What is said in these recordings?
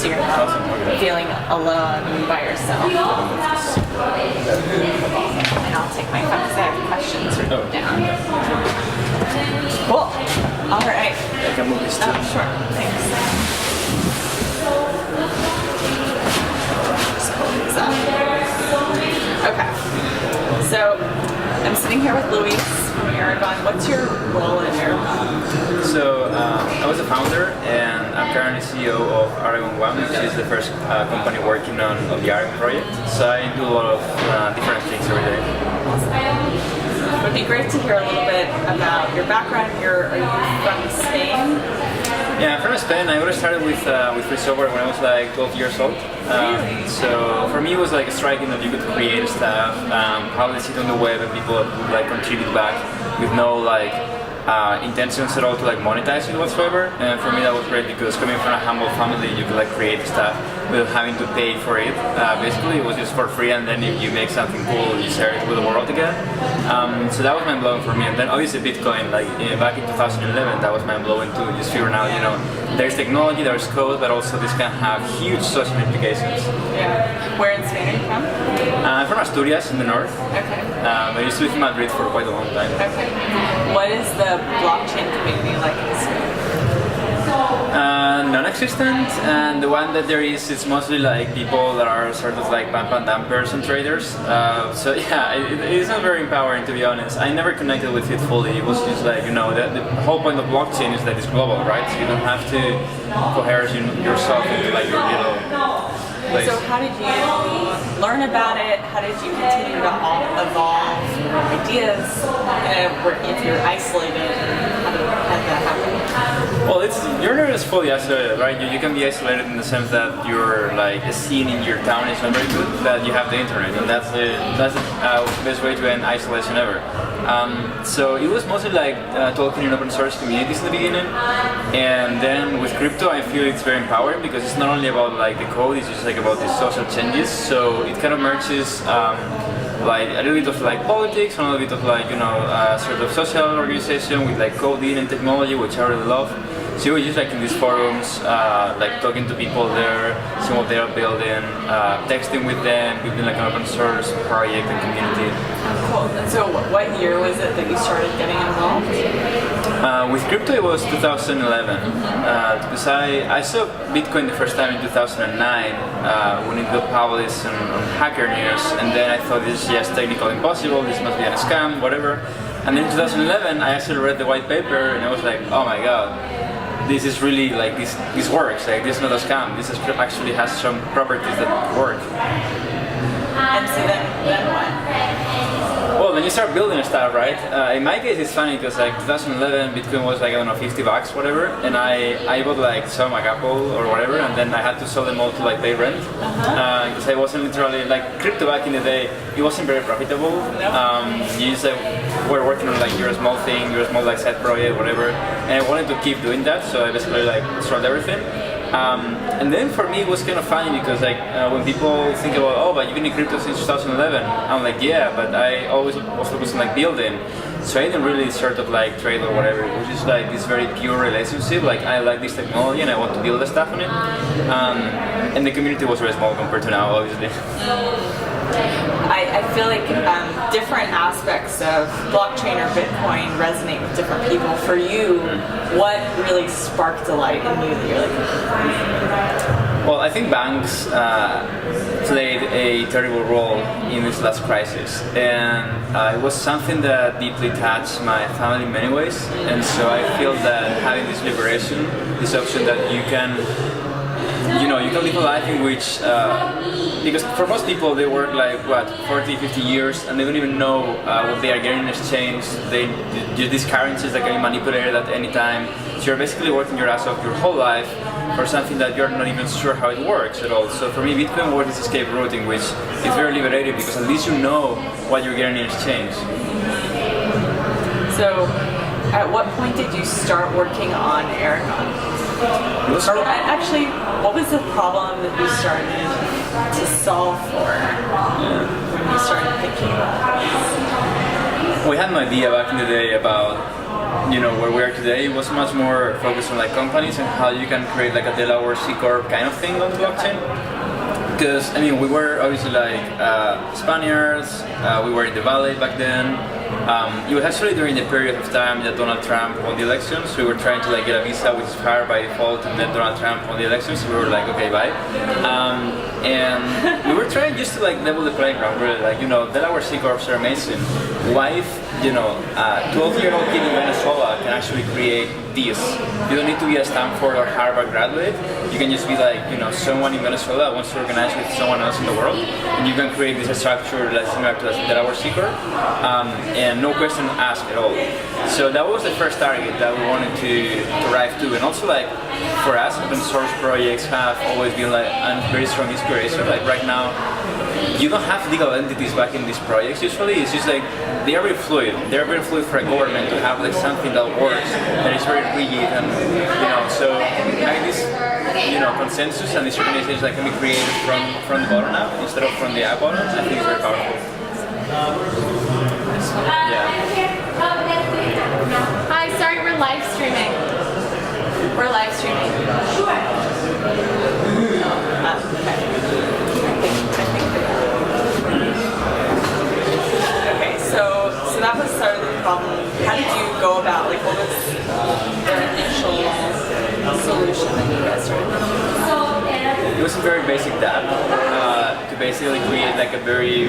so you're not feeling alone by yourself. And I'll take my phone because I have questions written down. Cool. All right. I can move this too. Sure. Thanks. Just pull these up. Okay. So I'm sitting here with Luis from Aragon. What's your role in Aragon? So I was a founder, and I'm currently CEO of Aragon, which is the first company working on the Aragon project. So I do a lot of different things every day. It would be great to hear a little bit about your background. Are you from Spain? Yeah, I'm from Spain. I got started with free software when I was like 12 years old. So for me, it was like striking that you could create stuff, probably sit on the web, and people would like contribute back with no like intentions at all to like monetize it whatsoever. And for me, that was great because coming from a humble family, you could like create stuff without having to pay for it. Basically, it was just for free, and then if you make something cool, you share it with the world again. So that was mind blowing for me. And then obviously Bitcoin, like back in 2011, that was mind blowing too. Just figuring out, you know, there's technology, there's code, but also this can have huge social implications. Yeah. Where in Spain are you from? I'm from Asturias in the north. Okay. I used to live in Madrid for quite a long time. Okay. What is the blockchain community like in Spain? Non-existent, and the one that there is, it's mostly like people that are sort of like pump and dumpers and traders. So yeah, it is not very empowering, to be honest. I never connected with it fully. It was just like, you know, the whole point of blockchain is that it's global, right? So you don't have to cohere yourself into like your little place. So how did you learn about it? How did you continue to evolve your ideas? If you're isolated, how did that happen? Well, you're not as fully isolated, right? You can be isolated in the sense that your like a scene in your town is not very good, but you have the internet, and that's the best way to end isolation ever. So it was mostly like talking in open source communities in the beginning, and then with crypto, I feel it's very empowering because it's not only about like the code; it's just like about the social changes. So it kind of merges. Like a little bit of like politics, a little bit of like, you know, sort of social organization with like coding and technology, which I really love. So we just like in these forums, like talking to people there, seeing what they are building, texting with them, building like an open source project and community. Cool. And so what year was it that you started getting involved? With crypto it was 2011, because I saw Bitcoin the first time in 2009 when it got published on Hacker News, and then I thought this is just technically impossible, this must be a scam, whatever. And then in 2011 I actually read the white paper and I was like, oh my god, this is really like, this works, like this is not a scam, this actually has some properties that work. And so then what? Well, then you start building stuff, right? In my case, it's funny because like 2011, Bitcoin was like, I don't know, $50, whatever, and I bought like some like Apple or whatever, and then I had to sell them all to like pay rent because I wasn't literally like crypto back in the day. It wasn't very profitable. You just like were working on like your small thing, your small like side project, whatever, and I wanted to keep doing that, so I basically like sold everything. And then for me it was kind of funny because like when people think about, oh, but you've been in crypto since 2011, I'm like, yeah, but I always was focused on like building, so I didn't really sort of like trade or whatever. It was just like this very pure relationship, like I like this technology and I want to build the stuff on it, and the community was very small compared to now, obviously. I feel like different aspects of blockchain or Bitcoin resonate with different people. For you, what really sparked a light in you that you're like... Well, I think banks played a terrible role in this last crisis, and it was something that deeply touched my family in many ways, and so I feel that having this liberation, this option that you can live a life in which, because for most people they work like, 40, 50 years and they don't even know what they are getting in exchange. They use these currencies that can be manipulated at any time. So you're basically working your ass off your whole life for something that you're not even sure how it works at all. So for me, Bitcoin was this escape route in which it's very liberating because at least you know what you're getting in exchange. So at what point did you start working on Aragon? Actually, what was the problem that you started to solve for when you started thinking about this? We had an idea back in the day about where we are today, it was much more focused on like companies and how you can create like a Delaware C Corp kind of thing on the blockchain. Because I mean, we were obviously like Spaniards. We were in the Valley back then. It was actually during the period of time that Donald Trump won the elections. We were trying to like get a visa which expired by default, and then Donald Trump won the elections. So we were like, okay, bye. And we were trying just to like level the playground. Really, like Delaware C Corps are amazing. Why if a 12-year-old kid in Venezuela can actually create this? You don't need to be a Stanford or Harvard graduate. You can just be like someone in Venezuela that wants to organize with someone else in the world, and you can create this structure that's similar to the Delaware C Corp, and no question asked at all. So that was the first target that we wanted to arrive to, and also like for us, open source projects have always been like a very strong inspiration. Like right now, you don't have legal entities back in these projects. Usually, it's just like they are very fluid. They're very fluid for a government to have like something that works, that is very rigid, and so having this consensus and these organizations that can be created from the bottom up instead of from the app bottom, I think is very powerful. Yeah. Hi, sorry, we're live streaming. We're live streaming. Okay, so that was sort of the problem. How did you go about, like, what was the initial solution that you guys started? It was a very basic dApp to basically create like a very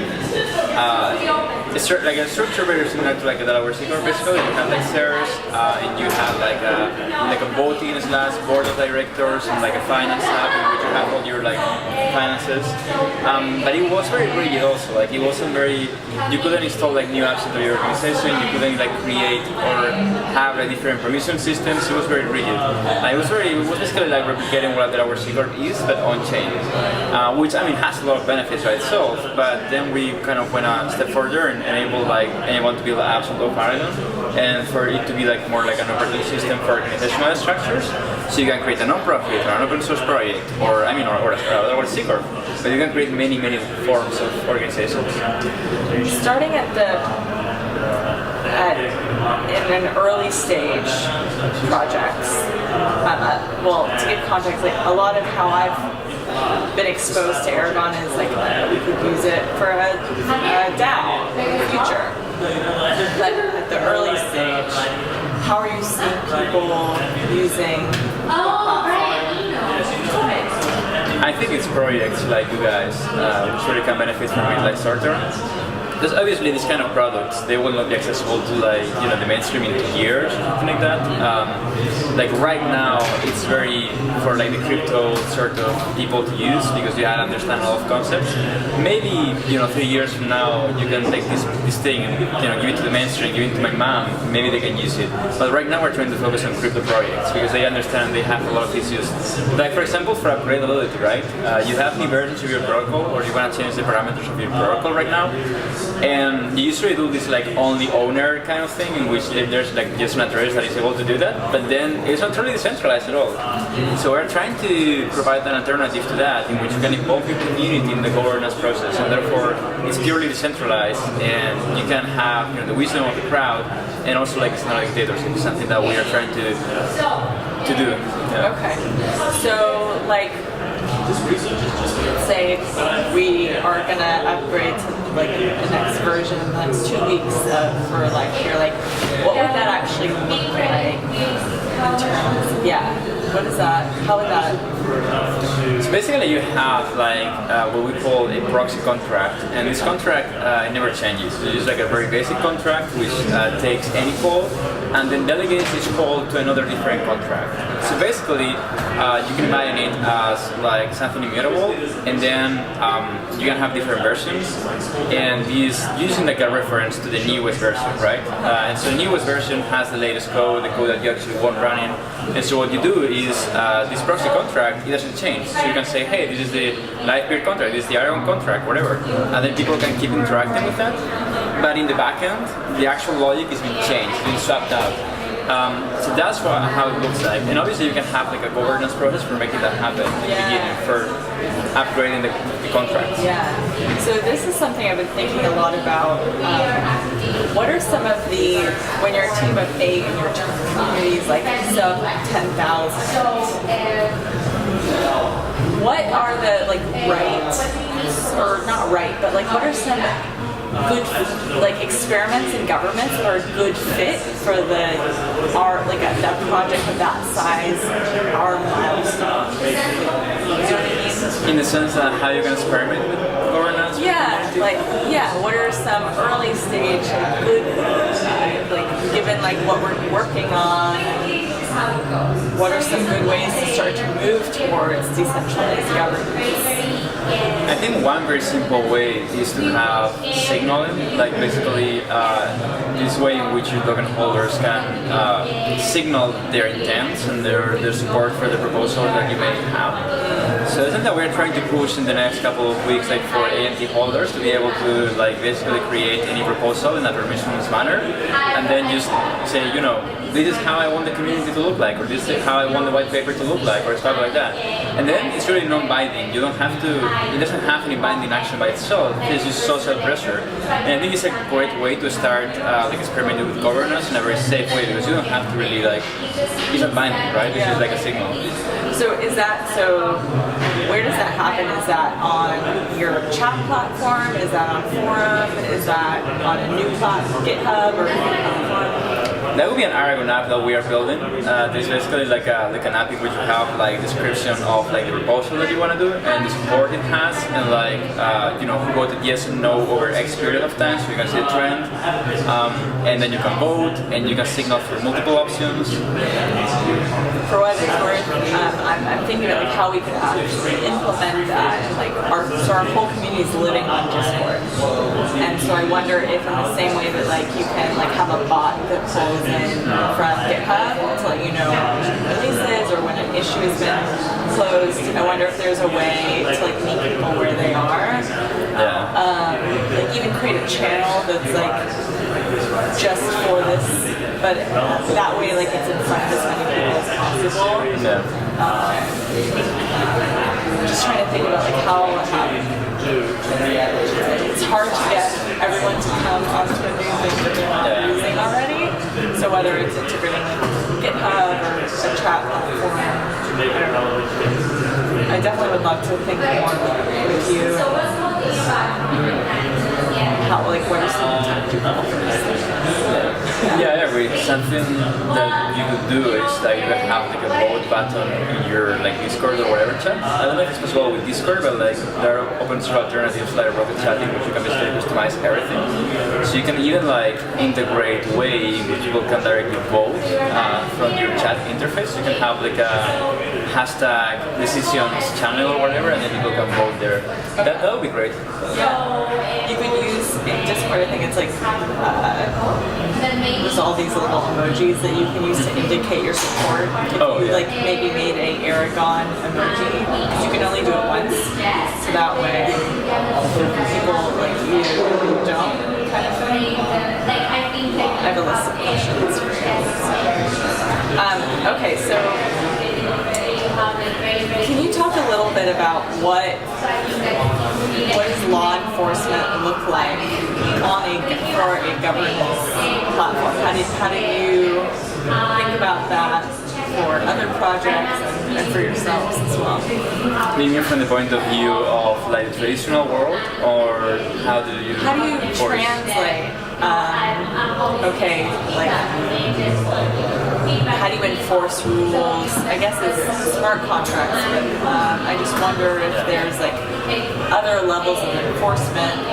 a structure very similar to like a Delaware C Corp. Basically, you have like shares, and you have like a voting / board of directors and like a finance app in which you have all your like finances. But it was very rigid also. Like it wasn't very. You couldn't install like new apps into your organization. You couldn't like create or have like different permission systems. It was very rigid. It was basically like replicating what Delaware C Corp is, but on chain, which I mean has a lot of benefits by itself. But then we kind of went a step further and enabled like anyone to build apps on top of Aragon, and for it to be like more like an operating system for organizational structures. So you can create a non-profit or an open source project, or a C Corp. But you can create many forms of organizations. Starting in an early stage projects. To give context, like a lot of how I've been exposed to Aragon is like we could use it for a DAO in the future. But at the early stage, how are you seeing people using the platform? I think it's projects like you guys which really can benefit from it, like Starter. Because obviously these kind of products, they will not be accessible to like the mainstream in 2 years or something like that. Like right now, it's very for like the crypto sort of people to use because you have to understand a lot of concepts. Maybe 3 years from now, you can take this thing and give it to the mainstream, give it to my mom. Maybe they can use it. But right now, we're trying to focus on crypto projects because they understand they have a lot of issues. Like for example, for upgradability, right? You have new versions of your protocol, or you want to change the parameters of your protocol right now. And you usually do this like only owner kind of thing in which there's like just an address that is able to do that, but then it's not really decentralized at all. So we're trying to provide an alternative to that in which you can involve your community in the governance process, and therefore it's purely decentralized and you can have the wisdom of the crowd, and also like it's not a dictatorship. It's something that we are trying to do. Yeah. Okay, so like say we are gonna upgrade to like the next version in the next 2 weeks for like you're like what would that actually look like in terms what is that, how would that so basically you have like what we call a proxy contract, and this contract it never changes. It's just like a very basic contract which takes any call and then delegates each call to another different contract. So basically you can imagine it as like something immutable, and then you can have different versions, and these using like a reference to the newest version, right? And so the newest version has the latest code, the code that you actually want running. And so what you do is this proxy contract, it doesn't change. So you can say, hey, this is the live peer contract, this is the Aragon contract, whatever. And then people can keep interacting with that. But in the backend, the actual logic is being changed, being swapped out. So that's how it looks like. And obviously you can have like a governance process for making that happen in the beginning. upgrading the contracts. Yeah. So this is something I've been thinking a lot about. What are some of the, when you're a team of 8 and your communities like sub 10,000, what are the like or not right, but like what are some good like experiments in governments that are a good fit for that project of that size, our milestone? You know what I mean? In the sense that how you're going to experiment with governance? What are some early stage good, given like what we're working on, what are some good ways to start to move towards decentralized governance? I think one very simple way is to have signaling, like basically this way in which your token holders can signal their intents and their support for the proposal that you may have. So I think that we're trying to push in the next couple of weeks, like for ANT holders to be able to like basically create any proposal in a permissionless manner, and then just say, this is how I want the community to look like, or this is how I want the white paper to look like, or stuff like that. And then it's really non-binding. You don't have to. It doesn't have any binding action by itself. It's just social pressure. And I think it's a great way to start experimenting with governance in a very safe way, because you don't have to really it's not binding, right? It's just like a signal. So where does that happen? Is that on your chat platform? Is that on forum? Is that on a new platform, GitHub or a new platform? That would be an Aragon app that we are building. There's basically like an app in which you have description of the proposal that you want to do and the support it has, and who voted yes and no over X period of time, so you can see the trend, and then you can vote and you can signal for multiple options. For what it's worth, I'm thinking about how we could actually implement that, and our whole community is living on Discord, and so I wonder if in the same way that you can have a bot that pulls in from GitHub to let you know when releases or when an issue has been closed. I wonder if there's a way to meet people where they are. Yeah. Even create a channel that's just for this, but that way it's in front of as many people as possible. Yeah. Just trying to think about how it's hard to get everyone to come onto a new thing that they're not using already. So whether it's integrating with GitHub or a chat platform, I definitely would love to think more with you. What are some tactical things? Yeah, I agree. Something that you could do is you could have a vote button in your Discord or whatever chat. I don't know if it's possible with Discord, but there are open source alternatives like Rocket Chatting, which you can basically customize everything. So you can even integrate a way in which people can directly vote from your chat interface. You can have a hashtag decisions channel or whatever, and then people can vote there. That would be great. Yeah, you could use in Discord. I think it's there's all these little emojis that you can use to indicate your support. If you maybe made a Aragon emoji, because you can only do it once, so that way people like you don't kind of thing. I have a list of questions for you. Okay, so can you talk a little bit about what does law enforcement look like for a governance platform? How do you think about that for other projects and for yourselves as well? Meaning from the point of view of the traditional world, or how do you translate? How do you enforce rules? I guess it's smart contracts, but I just wonder if there's other levels of enforcement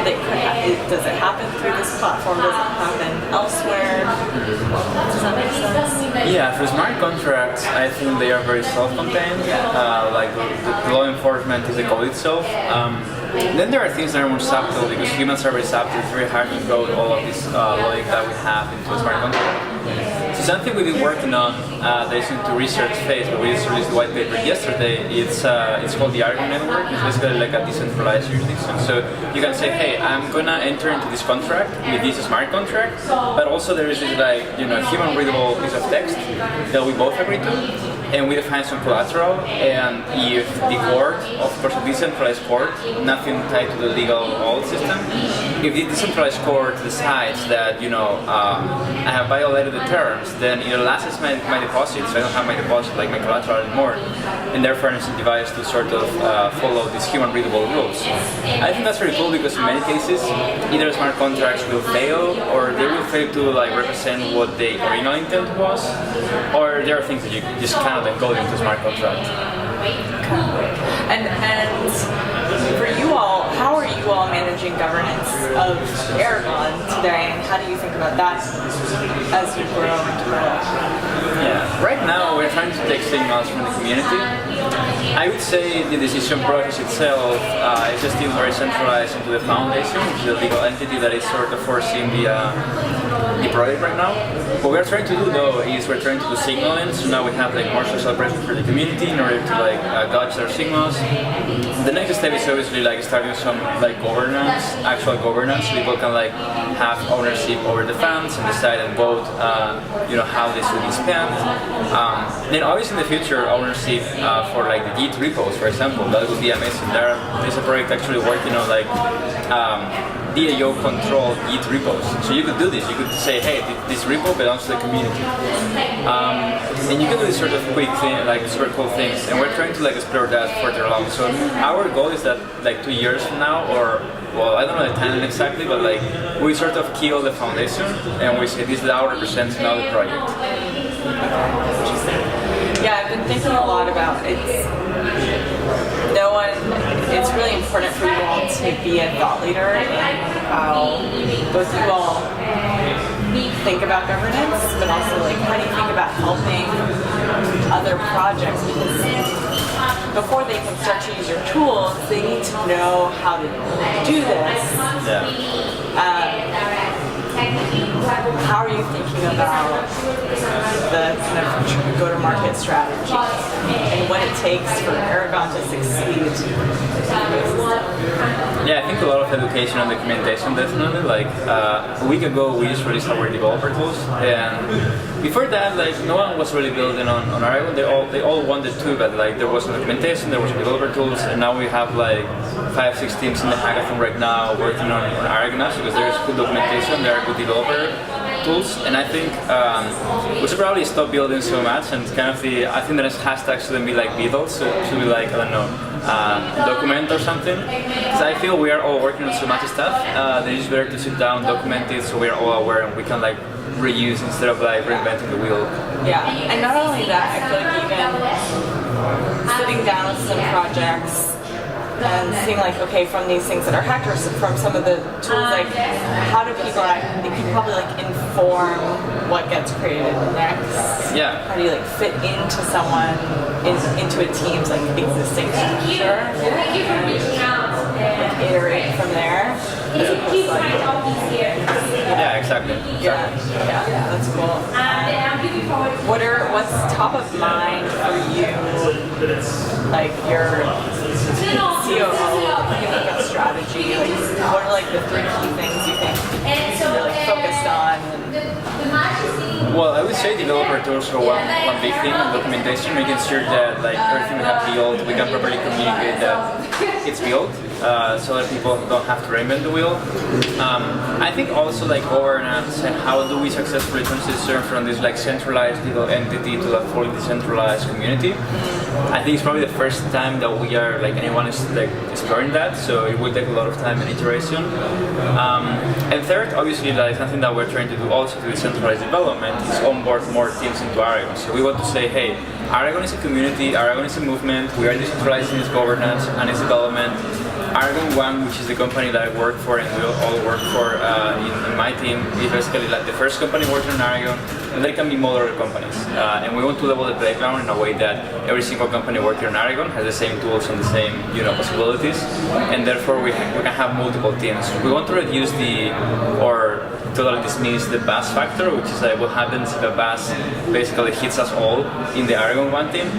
that could happen. Does it happen through this platform? Does it happen elsewhere? Does that make sense? Yeah, for smart contracts, I think they are very self-contained. The law enforcement is the code itself. Then there are things that are more subtle, because humans are very subtle. It's very hard to code all of this logic that we have into a smart contract. So something we've been working on that is into research phase, but we just released the white paper yesterday. It's called the Aragon network. It's basically a decentralized jurisdiction. So you can say, hey, I'm gonna enter into this contract with this smart contract, but also there is this human readable piece of text that we both agree to. and we define some collateral, and if the court, of course a decentralized court, nothing tied to the legal old system, if the decentralized court decides that, I have violated the terms, then it elapses my deposit, so I don't have my deposit, like my collateral anymore, and therefore I'm incentivized to sort of follow these human readable rules. I think that's really cool because in many cases, either smart contracts will fail, or they will fail to represent what the original intent was, or there are things that you just cannot encode into smart contract. And for you all, how are you all managing governance of Aragon today, and how do you think about that as you grow and develop? Yeah, right now we're trying to take signals from the community. I would say the decision process itself is still very centralized into the foundation, which is the legal entity that is sort of foreseeing the project right now. What we're trying to do though is we're trying to do signaling, so now we have more social pressure for the community in order to gauge their signals. The next step is obviously starting some governance, actual governance, so people can have ownership over the funds and decide and vote how this will be spent. Then obviously in the future ownership for the Git repos, for example, that would be amazing. There's a project actually working on DAO controlled Git repos. So you could do this. You could say, hey, this repo belongs to the community. And you can do this sort of quick thing, super cool things. And we're trying to explore that further along. So our goal is that 2 years from now, or well, I don't know the timeline exactly, but we sort of kill the foundation and we say this DAO represents now the project. Yeah, I've been thinking a lot about it. It's really important for you all to be a thought leader in how both you all think about governance, but also how do you think about helping other projects, because before they can start to use your tools, they need to know how to do this. How are you thinking about the kind of go-to-market strategy and what it takes for Aragon to succeed? Yeah, I think a lot of education and documentation, definitely. A week ago, we just released our developer tools, and before that, no one was really building on Aragon. They all wanted to, but there was no documentation, there was developer tools, and now we have 5-6 teams in the hackathon right now working on Aragon because there is good documentation, there are good developer tools, and I think we should probably stop building so much, and kind of I think the next hashtag shouldn't be Beatles, so it should be I don't know, document or something, because I feel we are all working on so much stuff, then it's better to sit down, document it, so we are all aware and we can reuse instead of reinventing the wheel. Yeah, and not only that, I feel even sitting down with some projects and seeing okay, from these things that are hacked or from some of the tools, how do people they can probably inform what gets created next. Yeah. How do you fit into someone into a team's existing structure and iterate from there. Yeah, exactly. Yeah, that's cool. What's top of mind for you? Your COO, thinking about strategy. What are the 3 key things you think you're focused on? Well, I would say developer tools are one big thing, and documentation, making sure that everything we have built, we can properly communicate that it's built, so that people don't have to reinvent the wheel. I think also governance and how do we successfully transition from this centralized legal entity to a fully decentralized community. I think it's probably the first time that we are anyone is exploring that, so it will take a lot of time and iteration. And third, obviously, something that we're trying to do also to decentralize development is onboard more teams into Aragon. So we want to say, hey, Aragon is a community, Aragon is a movement, we are decentralizing its governance and its development. Aragon One, which is the company that I work for and we all work for in my team, is basically the first company working on Aragon, and there can be more other companies. And we want to level the playground in a way that every single company working on Aragon has the same tools and the same possibilities, and therefore we can have multiple teams. We want to reduce or totally dismiss the bus factor, which is what happens if a bus basically hits us all in the Aragon One team.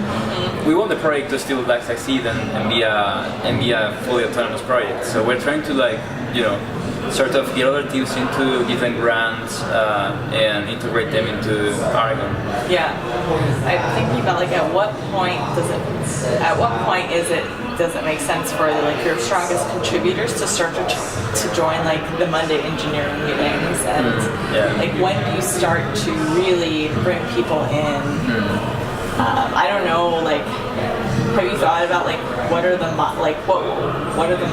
We want the project to still succeed and be a fully autonomous project. So we're trying to sort of get other teams into, give them grants, and integrate them into Aragon. Yeah, I'm thinking about like at what point does it make sense for like your strongest contributors to start to join like the Monday engineering meetings, and like when do you start to really bring people in? I don't know, like have you thought about like what are the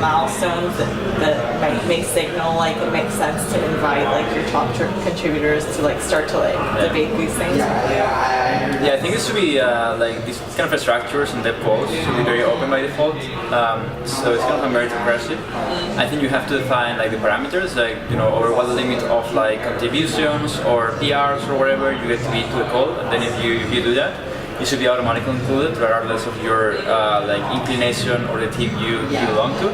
milestones that may signal like it makes sense to invite like your top contributors to like start to like debate these things? Yeah, I think it should be like these kind of structures and dev calls should be very open by default. So it's kind of a meritocracy. I think you have to define like the parameters, like over what limit of like contributions or PRs or whatever you get to be to the call. And then if you do that, you should be automatically included regardless of your like inclination or the team you belong to.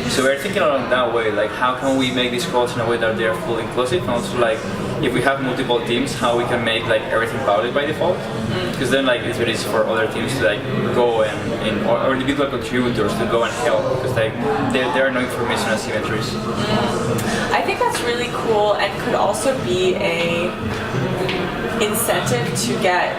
So we're thinking along that way, like how can we make these calls in a way that they are fully inclusive, and also like if we have multiple teams, how we can make like everything public by default, because then like it's very easy for other teams to like go or individual contributors to go and help, because like there are no information asymmetries. I think that's really cool, and could also be a incentive to get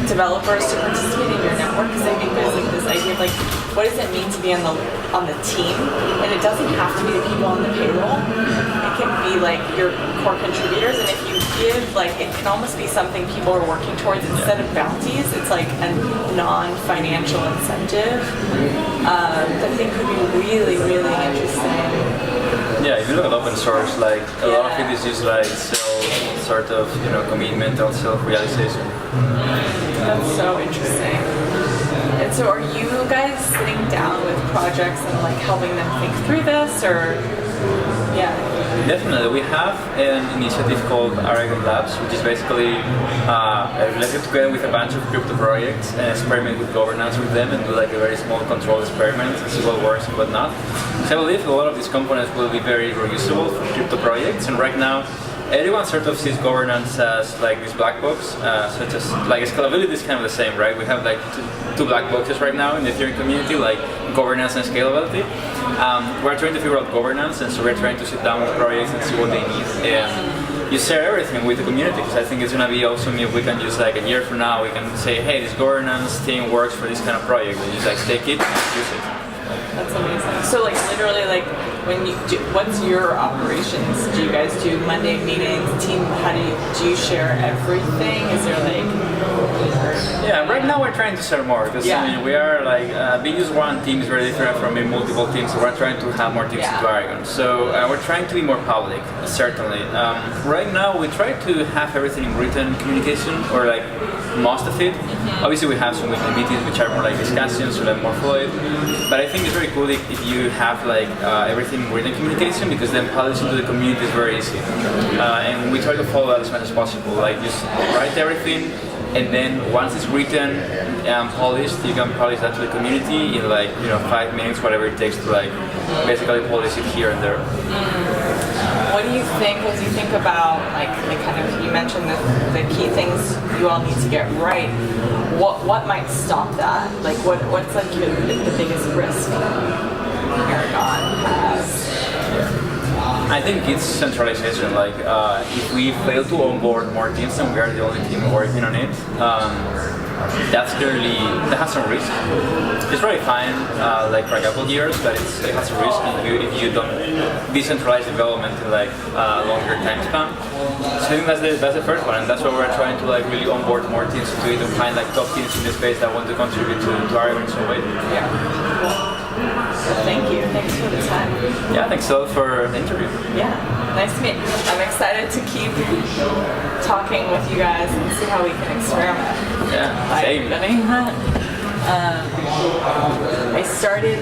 developers to participate in your network, because I think there's like this idea of like what does it mean to be on the team, and it doesn't have to be the people on the payroll. It can be like your core contributors, and if you give like it can almost be something people are working towards instead of bounties. It's like a non-financial incentive that I think could be really, really interesting. Yeah, if you look at open source, like a lot of it is just like sort of commitment or self-realization. That's so interesting. And so are you guys sitting down with projects and like helping them think through this, or Definitely. We have an initiative called Aragon Labs, which is basically let's get together with a bunch of crypto projects and experiment with governance with them and do like a very small controlled experiment and see what works and what not. So I believe a lot of these components will be very reusable for crypto projects, and right now everyone sort of sees governance as like this black box, such as like scalability is kind of the same, right? We have like two black boxes right now in the Ethereum community, like governance and scalability. We're trying to figure out governance, and so we're trying to sit down with projects and see what they need. And you share everything with the community, because I think it's going to be awesome if we can just like a year from now, we can say, hey, this governance thing works for this kind of project, and just like take it and use it. That's amazing. So like literally like when you do, what's your operations? Do you guys do Monday meetings, team, do you share everything? Is there like... Yeah, right now we're trying to share more, because I mean, we are like, being just one team is very different from being multiple teams, so we're trying to have more teams into Aragon. So we're trying to be more public, certainly. Right now we try to have everything in written communication, or like most of it. Obviously we have some weekly meetings which are more like discussions, so like more fluid. But I think it's very cool if you have like everything in written communication, because then publishing to the community is very easy. And we try to follow that as much as possible. Like just write everything, and then once it's written and polished, you can publish that to the community in like 5 minutes, whatever it takes to like basically polish it here and there. What do you think, as you think about like kind of, you mentioned the key things you all need to get right, what might stop that? Like what's like the biggest risk Aragon has? I think it's centralization. Like if we fail to onboard more teams and we are the only team working on it, that has some risk. It's probably fine like for a couple of years, but it has a risk if you don't decentralize development in like a longer time span. So I think that's the first one, and that's why we're trying to like really onboard more teams to it and find like top teams in the space that want to contribute to Aragon in some way. Yeah. Cool. Well, thank you. Thanks for the time. Yeah, thanks a lot for the interview. Yeah, nice to meet you. I'm excited to keep talking with you guys and see how we can experiment. Yeah, same. I started